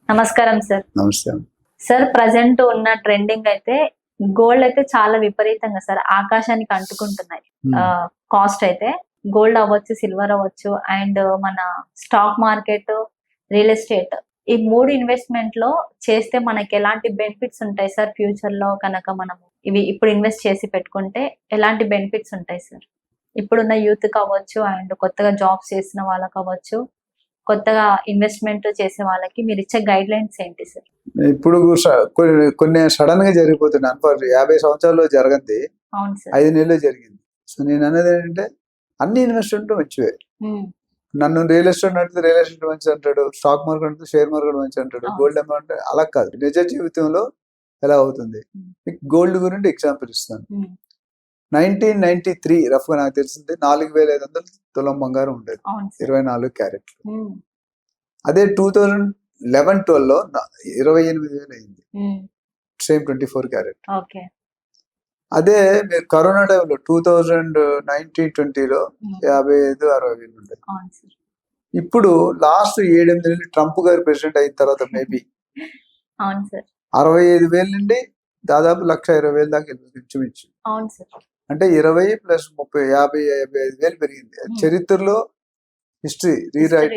నమస్కారం సార్. నమస్తే. Sir present ఉన్న ట్రెండింగ్ అయితే గోల్డ్ అయితే చాలా విపరీతంగా సార్ ఆకాశానికి అంటుకుంటున్నాయి. కాస్ట్ అయితే గోల్డ్ అవ్వచ్చు, సిల్వర్ అవ్వచ్చు, అండ్ మన స్టాక్ మార్కెట్, రియల్ ఎస్టేట్, ఈ 3 ఇన్వెస్ట్మెంట్ లో చేస్తే మనకి ఎలాంటి బెనిఫిట్స్ ఉంటాయి సార్? ఫ్యూచర్ లో కనుక మనం ఇవి ఇప్పుడు ఇన్వెస్ట్ చేసి పెట్టుకుంటే ఎలాంటి బెనిఫిట్స్ ఉంటాయి సార్? ఇప్పుడున్న యూత్ కావచ్చు, అండ్ కొత్తగా జాబ్స్ చేసిన వాళ్ళకి అవ్వచ్చు, కొత్తగా ఇన్వెస్ట్మెంట్ చేసే వాళ్ళకి మీరు ఇచ్చే గైడ్ లైన్స్ ఏంటి సార్? ఇప్పుడు కొన్ని సడన్ గా జరిగిపోతుంది. 50 సంవత్సరాల్లో జరగంది అవును సార్. 5 నెలల్లో జరిగింది. సో నేను అనేది ఏంటంటే అన్ని ఇన్వెస్ట్మెంట్ మంచివే. నన్ను రియల్ ఎస్టేట్ అంటే రియల్ ఎస్టేట్ మంచి అంటాడు, స్టాక్ మార్కెట్ అంటే షేర్ మార్కెట్ మంచి అంటాడు, గోల్డ్ అమౌంట్ అలా కాదు. నిజ జీవితంలో ఎలా అవుతుంది? గోల్డ్ గురించి ఎగ్జాంపుల్ ఇస్తాను. 1993 రఫ్ గా నాకు తెలిసింది 4,500 తులం బంగారం ఉండేది, 24 క్యారెట్లు. అదే 2011-12 లో 28,000 అయింది, సేమ్ 24 క్యారెట్. అదే మీరు కరోనా టైంలో 2019-20 లో 55,000-60,000 ఉండేది. ఇప్పుడు లాస్ట్ 7-8 నెలలు ట్రంప్ గారు ప్రెసిడెంట్ అయిన తర్వాత మేబీ 65,000 నుండి దాదాపు 1,20,000 దాకా ఇంచుమించు. అంటే 20 + 30 55,000 పెరిగింది. చరిత్రలో హిస్టరీ రీరైట్.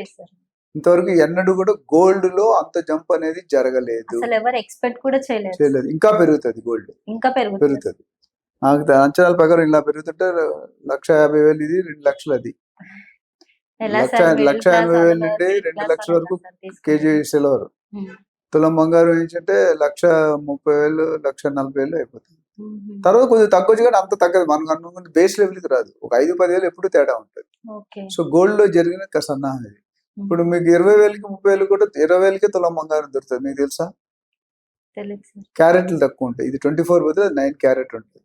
ఇంతవరకు ఎన్నడూ కూడా గోల్డ్ లో అంత జంప్ అనేది జరగలేదు, చేయలేదు. ఇంకా పెరుగుతుంది, గోల్డ్ ఇంకా పెరుగుతుంది. నాకు అంచనాల ప్రకారం ఇలా పెరుగుతుంటే 1,50,000 ఇది, 2 లక్షలు అది. 1,50,000 నుండి 2 లక్షల వరకు కేజీ సిల్వర్. తులం బంగారం ఏంటంటే 1,30,000 1,40,000 అయిపోతుంది. తర్వాత కొంచెం తగ్గొచ్చు, కానీ అంత తగ్గదు. మనకు అనుకున్న బేస్ లెవెల్కి రాదు. ఒక 5-10,000 ఎప్పుడు తేడా ఉంటుంది. సో గోల్డ్ లో జరిగిన సన్నాహం ఇది. ఇప్పుడు మీకు 20,000కి 30,000 కూడా 20,000కే తులం బంగారం దొరుకుతుంది. మీకు తెలుసా? క్యారెట్లు తక్కువ ఉంటాయి. ఇది 24 పోతే 9 క్యారెట్ ఉంటుంది.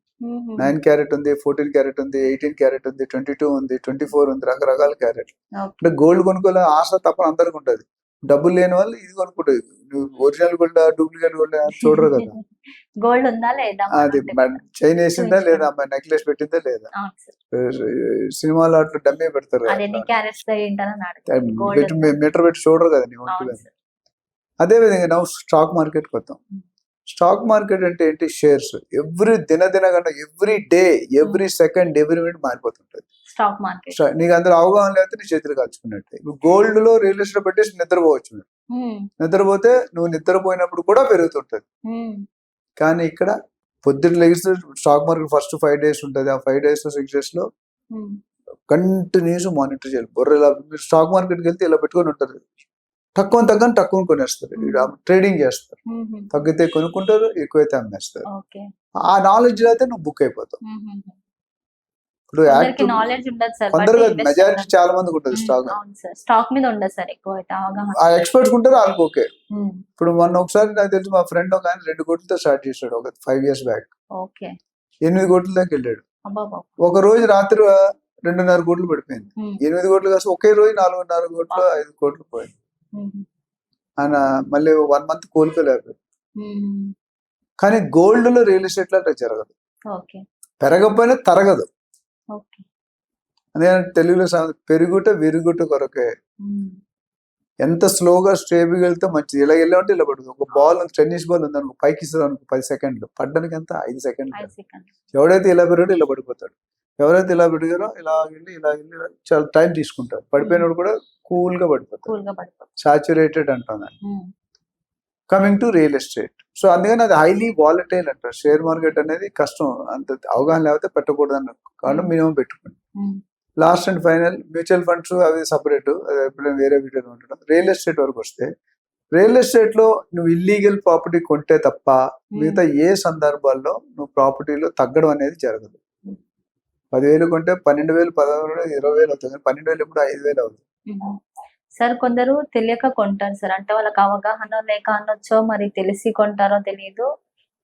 9 క్యారెట్ ఉంది, 14 క్యారెట్ ఉంది, 18 క్యారెట్ ఉంది, 22 ఉంది, 24 ఉంది, రకరకాల క్యారెట్లు. అంటే గోల్డ్ కొనుక్కోలే ఆశ తప్ప అందరికి ఉంటుంది. డబ్బులు లేని వాళ్ళు ఇది కొనుక్కుంటుంది. ఒరిజినల్ గోల్డ్ డూప్లికేట్ గోల్డ్ చూడరు కదా. గోల్డ్ ఉందా లేదా, అది చైన్ వేసిందా లేదా, అమ్మాయి నెక్లెస్ పెట్టిందా లేదా, సినిమాలో అట్లా డమ్మే పెడతారు కదా, మీటర్ పెట్టి చూడరు కదా నీ ఒంటి. అదే విధంగా ನಾವು స్టాక్ మార్కెట్ వద్దాం. స్టాక్ మార్కెట్ అంటే ఏంటి? షేర్స్. దినగంట every day, every second, every minute మారిపోతుంటది స్టాక్ మార్కెట్. నీకు అందులో అవగాహన లేకపోతే నీ చేతులు కాల్చుకున్నట్టే. ఇప్పుడు గోల్డ్ లో రియల్ ఎస్టేట్ పెట్టేసి నిద్రపోవచ్చు. నిద్రపోతే నువ్వు నిద్రపోయినప్పుడు కూడా పెరుగుతుంటది. కానీ ఇక్కడ పొద్దున్న లెగిస్తే స్టాక్ మార్కెట్ ఫస్ట్ 5 days ఉంటుంది. ఆ 5 days 6 days లో కంటిన్యూస్ మానిటర్ చేయాలి. బొర్రెలా స్టాక్ మార్కెట్కి వెళ్తే ఇలా పెట్టుకొని ఉంటారు. తక్కువ కొనేస్తారు, ట్రేడింగ్ చేస్తారు. తగ్గితే కొనుక్కుంటారు, ఎక్కువైతే అమ్మేస్తారు. ఆ నాలెడ్జ్ అయితే నువ్వు బుక్ అయిపోతావు. ఇప్పుడు కొందరు మెజారిటీ చాలా మందికి ఉంటుంది స్టాక్ మీద ఉండదు సార్ ఎక్కువ. ఆ ఎక్స్పర్ట్స్ ఉంటారు, వాళ్ళకి ఓకే. ఇప్పుడు మొన్న ఒకసారి నాకు తెలిసి మా ఫ్రెండ్ ఒక ఆయన 2 కోట్లతో స్టార్ట్ చేశాడు ఒక 5 years బ్యాక్. 8 కోట్ల దాకా వెళ్ళాడు. ఒక రోజు రాత్రి 2.5 కోట్లు పడిపోయింది. 8 కోట్లు కాదు, ఒకే రోజు 4.5 కోట్లు 5 కోట్లు పోయింది. ఆయన మళ్ళీ 1 month కోలుకోలేకపోయాడు. కానీ గోల్డ్ లో రియల్ ఎస్టేట్ లో అట్లా జరగదు. పెరగకపోయినా తరగదు. అదే తెలుగులో పెరుగుట విరుగుట కొరకే. ఎంత స్లోగా స్టేబుల్ వెళ్తే మంచిది. ఇలా వెళ్ళామంటే ఇలా పడుతుంది. ఒక బాల్, టెన్నిస్ బాల్ ఉంది అనుకో, పైకి ఇస్తారు అనుకో 10 seconds, పడ్డానికి ఎంత 5 seconds. ఎవడైతే ఇలా పెరిగాడో ఇలా పడిపోతాడు. ఎవరైతే ఇలా పెరిగారో ఇలా వెళ్ళి చాలా టైం తీసుకుంటారు. పడిపోయినప్పుడు కూడా కూల్ గా పడిపోతారు. సాచురేటెడ్ అంటాం. Coming to real estate. So అందుకని అది హైలీ వాలటైల్ అంటారు. షేర్ మార్కెట్ అనేది కష్టం, అంత అవగాహన లేకపోతే పెట్టకూడదు అన్న కారణం మినిమం పెట్టుకోండి. Last and final mutual funds అవి సపరేట్, ఎప్పుడైనా వేరే వీడియోలో ఉండడం. రియల్ ఎస్టేట్ వరకు వస్తే, రియల్ ఎస్టేట్ లో నువ్వు ఇల్లీగల్ ప్రాపర్టీ కొంటే తప్ప మిగతా ఏ సందర్భాల్లో నువ్వు ప్రాపర్టీలో తగ్గడం అనేది జరగదు. 10,000 కొంటే 12,000, 16,000, 20,000 అవుతుంది. 12,000 ఎప్పుడు 5,000 అవుతుంది. సార్ కొందరు తెలియక కొంటారు సార్, అంటే వాళ్ళకి అవగాహన లేక అనొచ్చో, మరి తెలిసి కొంటారో తెలియదు,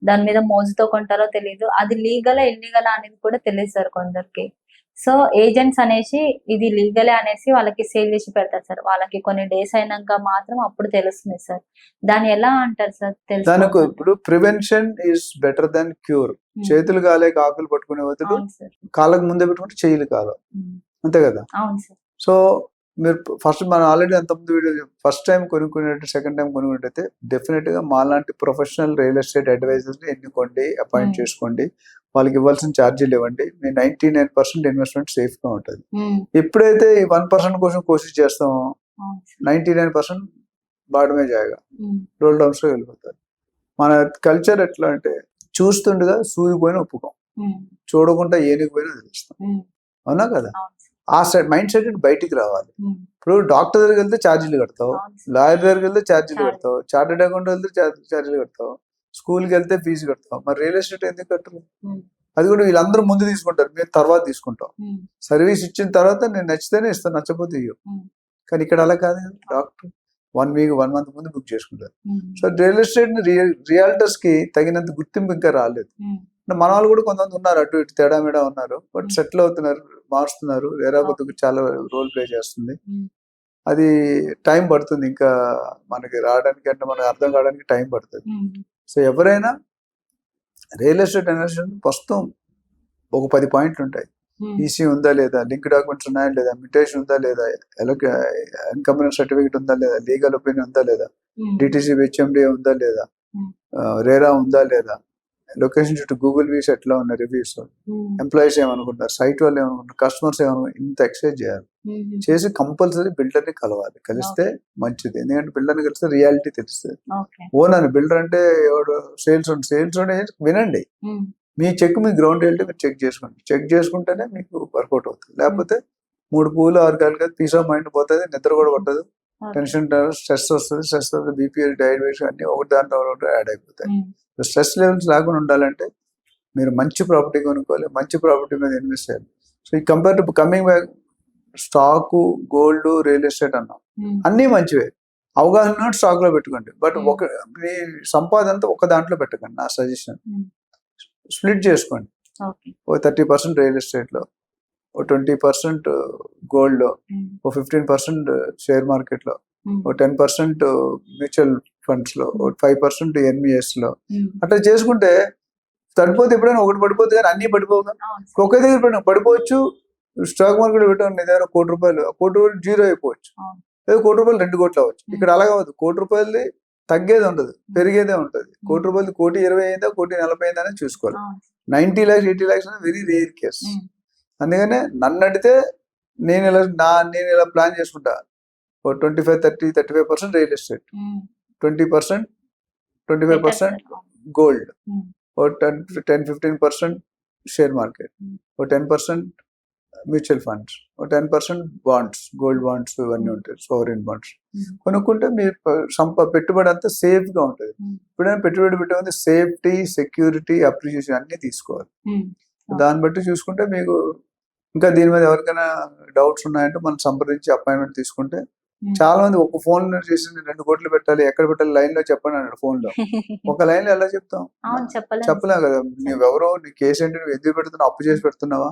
దాని మీద మోజుతో కొంటారో తెలియదు. అది లీగలా ఇల్లీగలా అనేది కూడా తెలియదు సార్ కొందరికి. సో ఏజెంట్స్ అనేసి ఇది లీగలే అనేసి వాళ్ళకి సేల్ చేసి పెడతారు సార్. వాళ్ళకి కొన్ని డేస్ అయినాక మాత్రం అప్పుడు తెలుస్తుంది సార్. దాన్ని ఎలా అంటారు సార్? దానికి ఇప్పుడు prevention is better than cure. చేతులు కాలే ఆకులు పట్టుకునే వద్దు, కాళ్ళకు ముందే పెట్టుకుంటే చెయ్యిలు కాలం, అంతే కదా. అవును సార్. సో మీరు ఫస్ట్ మనం ఆల్రెడీ అంతకుముందు వీడియో ఫస్ట్ టైం కొనుక్కునేట్టు సెకండ్ టైం కొనుక్కున్నట్టయితే డెఫినెట్గా మాలాంటి ప్రొఫెషనల్ రియల్ ఎస్టేట్ అడ్వైజర్ని ఎన్నుకోండి, అపాయింట్ చేసుకోండి, వాళ్ళకి ఇవ్వాల్సిన ఛార్జీలు ఇవ్వండి. మీ 99% ఇన్వెస్ట్మెంట్ సేఫ్గా ఉంటుంది. ఎప్పుడైతే ఈ 1% కోసం కోशिश చేస్తామో 99% బాడమే జాయిగా రోల్ డౌన్స్లో వెళ్ళిపోతారు. మన కల్చర్ ఎట్లా అంటే చూస్తుండగా సూదిపోయిన ఒప్పుకోం, చూడకుండా ఏనుగుపోయినా తెలుస్తాం. అవునా కదా? ఆ మైండ్ సెట్ బయటికి రావాలి. ఇప్పుడు డాక్టర్ దగ్గరికి వెళ్తే ఛార్జీలు కడతావు, లాయర్ దగ్గరికి వెళ్తే ఛార్జీలు కడతావు, చార్టెడ్ అకౌంట్ వెళ్తే ఛార్జీలు కడతావు, స్కూల్కి వెళ్తే ఫీజు కడతావు. మరి రియల్ ఎస్టేట్ ఎందుకు కట్టరు? అది కూడా వీళ్ళందరూ ముందు తీసుకుంటారు, మేము తర్వాత తీసుకుంటాం. సర్వీస్ ఇచ్చిన తర్వాత నేను నచ్చితేనే ఇస్తాను, నచ్చపోతే ఇవ్వు. కానీ ఇక్కడ అలా కాదు కదా, డాక్టర్ 1 వీక్ 1 మంత్ ముందు బుక్ చేసుకుంటారు. సో రియల్ ఎస్టేట్ రియాల్టర్స్ కి తగినంత గుర్తింపు ఇంకా రాలేదు. మన వాళ్ళు కూడా కొంతమంది ఉన్నారు, అటు ఇటు తేడా మేడా ఉన్నారు, బట్ సెటిల్ అవుతున్నారు, మారుస్తున్నారు. వేరే బతుకు చాలా రోల్ ప్లే చేస్తుంది. అది టైం పడుతుంది ఇంకా మనకి రావడానికి, అంటే మనకు అర్థం కావడానికి టైం పడుతుంది. సో ఎవరైనా రియల్ ఎస్టేట్ ఇన్వెస్ట్మెంట్ ప్రస్తుతం ఒక 10 పాయింట్లు ఉంటాయి. ఈసీ ఉందా లేదా, లింక్ డాక్యుమెంట్స్ ఉన్నాయా లేదా, మ్యూటేషన్ ఉందా లేదా, ఇన్కమ్ సర్టిఫికేట్ ఉందా లేదా, లీగల్ ఒపీనియన్ ఉందా లేదా, డిటిసి హెచ్ఎండి ఉందా లేదా, రేరా ఉందా లేదా, లొకేషన్ చుట్టూ గూగుల్ వ్యూస్ ఎట్లా ఉన్నాయి, రివ్యూస్, ఎంప్లాయీస్ ఏమనుకుంటారు, సైట్ వాళ్ళు ఏమనుకుంటారు, కస్టమర్స్ ఏమనుకుంటారు, ఇంత ఎక్సైజ్ చేయాలి. చేసి కంపల్సరీ బిల్డర్ని కలవాలి. కలిస్తే మంచిది, ఎందుకంటే బిల్డర్ని కలిస్తే రియాలిటీ తెలుస్తుంది. ఓనర్ బిల్డర్ అంటే ఎవడు, సేల్స్ వినండి, మీ చెక్ మీ గ్రౌండ్ రియాలిటీ మీరు చెక్ చేసుకుంటేనే మీకు వర్కౌట్ అవుతుంది. లేకపోతే 3 పూలు 6 కాయలు పీస్ ఆఫ్ మైండ్ పోతుంది, నిద్ర కూడా పట్టదు, టెన్షన్, స్ట్రెస్ వస్తుంది, బీపీ, డయాబెటీస్ అన్ని ఒకటి దాంట్లో యాడ్ అయిపోతాయి. స్ట్రెస్ లెవెల్స్ లేకుండా ఉండాలంటే మీరు మంచి ప్రాపర్టీ కొనుక్కోవాలి, మంచి ప్రాపర్టీ మీద ఇన్వెస్ట్ చేయాలి. సో ఈ compare to coming back, stock, gold, real estate అన్నాం, అన్నీ మంచివే. అవగాహన స్టాక్ లో పెట్టుకోండి, బట్ మీ సంపాదనతో ఒక దాంట్లో పెట్టకండి. నా సజెషన్, స్ప్లిట్ చేసుకోండి. ఓ 30% రియల్ ఎస్టేట్ లో, ఓ 20% గోల్డ్ లో, ఓ 15% షేర్ మార్కెట్ లో, ఓ 10% మ్యూచువల్ ఫండ్స్ లో, ఓ 5% ఎన్విఎస్ లో. అట్లా చేసుకుంటే పడిపోతే ఎప్పుడైనా ఒకటి పడిపోతుంది, కానీ అన్ని పడిపోగా ఒకే దగ్గర పడిపోవచ్చు. స్టాక్ మార్కెట్ పెట్టాను నీ దగ్గర ₹1,00,00,000, ₹1,00,00,000 జీరో అయిపోవచ్చు, లేదా ₹1,00,00,000 2 కోట్లు అవ్వచ్చు. ఇక్కడ అలా కావద్దు, ₹1,00,00,000 తగ్గేది ఉండదు, పెరిగేదే ఉంటుంది. ₹1,00,00,000 1,20,000 అయిందా, 1,40,000 అయిందా అని చూసుకోవాలి. 90 lakhs 80 lakhs అనేది వెరీ రేర్ కేస్. అందుకనే నన్ను అడిగితే నేను ఇలా ప్లాన్ చేసుకుంటా. 25-35% రియల్ ఎస్టేట్, 25% గోల్డ్, ఓ 10-15% షేర్ మార్కెట్, ఓ 10% మ్యూచువల్ ఫండ్స్, ఓ 10% బాండ్స్, గోల్డ్ బాండ్స్ ఇవన్నీ ఉంటాయి, సోవరెన్ బాండ్స్ కొనుక్కుంటే మీరు పెట్టుబడి అంతా సేఫ్ గా ఉంటుంది. ఎప్పుడైనా పెట్టుబడి పెట్టే సేఫ్టీ, సెక్యూరిటీ, అప్రిషియేషన్ అన్ని తీసుకోవాలి. దాన్ని బట్టి చూసుకుంటే మీకు ఇంకా దీని మీద ఎవరికైనా డౌట్స్ ఉన్నాయంటే మనం సంప్రదించి అపాయింట్మెంట్ తీసుకుంటే, చాలా మంది ఒక ఫోన్ చేసి 2 కోట్లు పెట్టాలి, ఎక్కడ పెట్టాలి, లైన్ లో చెప్పండి అన్నాడు. ఫోన్ లో ఒక లైన్ లో ఎలా చెప్తాం, చెప్పలేం కదా. నువ్వెవరో, నీ కేసు ఏంటి, నువ్వు ఎందుకు పెడుతున్నావు, అప్పు చేసి పెడుతున్నావా,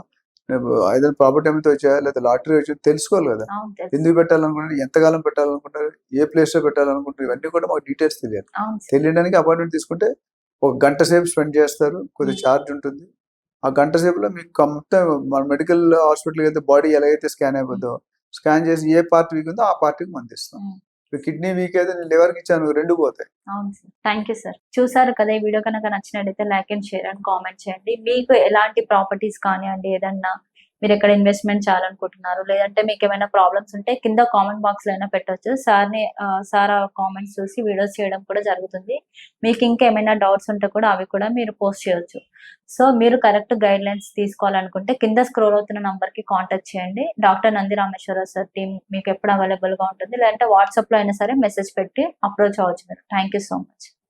ఏదైనా ప్రాపర్టీ అమ్మితే వచ్చాయా, లేదా లాటరీ వచ్చి తెలుసుకోవాలి కదా. ఎందుకు పెట్టాలనుకుంటారు, ఎంతకాలం పెట్టాలనుకుంటారు, ఏ ప్లేస్ లో పెట్టాలనుకుంటారు, ఇవన్నీ కూడా మాకు డీటెయిల్స్ తెలియాలి. తెలియడానికి అపాయింట్మెంట్ తీసుకుంటే 1 గంట సేపు స్పెండ్ చేస్తారు, కొద్దిగా ఛార్జ్ ఉంటుంది. ఆ గంట సేపులో మీకు మన మెడికల్ హాస్పిటల్కి వెళ్తే బాడీ ఎలాగైతే స్కాన్ అయిపోతుందో, స్కాన్ చేసి ఏ పార్ట్ వీక్ ఉందో ఆ పార్టీకి మంది ఇస్తాం. కిడ్నీ వీక్ అయితే నేను లివర్కి ఇచ్చాను, 2 పోతాయి. అవును సార్, థ్యాంక్ యూ సార్. చూసారు కదా, ఈ వీడియో కనుక నచ్చినట్లయితే like and share and comment చేయండి. మీకు ఎలాంటి ప్రాపర్టీస్ కానివ్వండి, ఏదన్నా మీరు ఎక్కడ ఇన్వెస్ట్మెంట్ చేయాలనుకుంటున్నారు, లేదంటే మీకు ఏమైనా ప్రాబ్లమ్స్ ఉంటే కింద కామెంట్ బాక్స్ లో అయినా పెట్టొచ్చు. సార్ ఆ కామెంట్స్ చూసి వీడియోస్ చేయడం కూడా జరుగుతుంది. మీకు ఇంకా ఏమైనా డౌట్స్ ఉంటే కూడా అవి కూడా మీరు పోస్ట్ చేయొచ్చు. సో మీరు కరెక్ట్ గైడ్ లైన్స్ తీసుకోవాలనుకుంటే కింద స్క్రోల్ అవుతున్న నంబర్ కి కాంటాక్ట్ చేయండి. Doctor Nandi Rameshwar Rao sir team మీకు ఎప్పుడు అవైలబుల్ గా ఉంటుంది. లేదంటే వాట్సాప్ లో అయినా సరే మెసేజ్ పెట్టి అప్రోచ్ అవ్వచ్చు మీరు. Thank you so much.